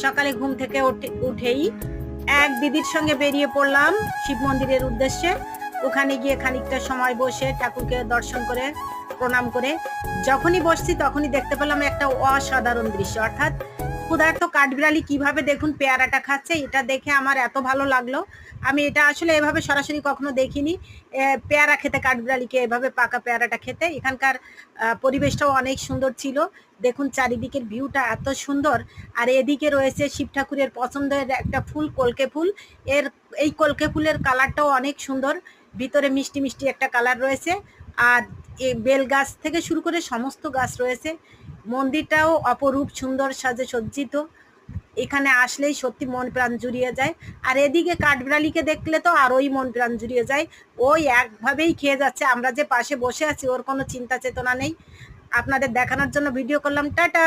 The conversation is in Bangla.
সকালে ঘুম থেকে উঠেই এক দিদির সঙ্গে বেরিয়ে পড়লাম শিব মন্দিরের উদ্দেশ্যে। ওখানে গিয়ে খানিকটা সময় বসে ঠাকুরকে দর্শন করে প্রণাম করে যখনই বসছি তখনই দেখতে পেলাম একটা অসাধারণ দৃশ্য, অর্থাৎ ক্ষুধার্ত কাঠবিড়ালি কিভাবে দেখুন পেয়ারাটা খাচ্ছে। এটা দেখে আমার এত ভালো লাগলো। আমি এটা আসলে এভাবে সরাসরি কখনো দেখিনি। পেয়ারা খেতে, কাঠবিড়ালিকে এভাবে পাকা পেয়ারাটা খেতে। এখানকার পরিবেশটাও অনেক সুন্দর ছিল। দেখুন চারিদিকের ভিউটা এত সুন্দর। আর এদিকে রয়েছে শিব ঠাকুরের পছন্দের একটা ফুল, কলকে ফুল। এই কলকে ফুলের কালারটাও অনেক সুন্দর, ভিতরে মিষ্টি মিষ্টি একটা কালার রয়েছে। আর এই বেল গাছ থেকে শুরু করে সমস্ত গাছ রয়েছে। মন্দিরটাও অপরূপ সুন্দর সাজে সজ্জিত। এখানে আসলেই সত্যি মন প্রাণ জুড়িয়ে যায়। আর এদিকে কাঠবিড়ালিকে দেখলে তো আরোই মন প্রাণ জুড়িয়ে যায়। ওই একভাবেই খেয়ে যাচ্ছে, আমরা যে পাশে বসে আছি ওর কোনো চিন্তা চেতনা নেই। আপনাদের দেখানোর জন্য ভিডিও করলাম। টাটা।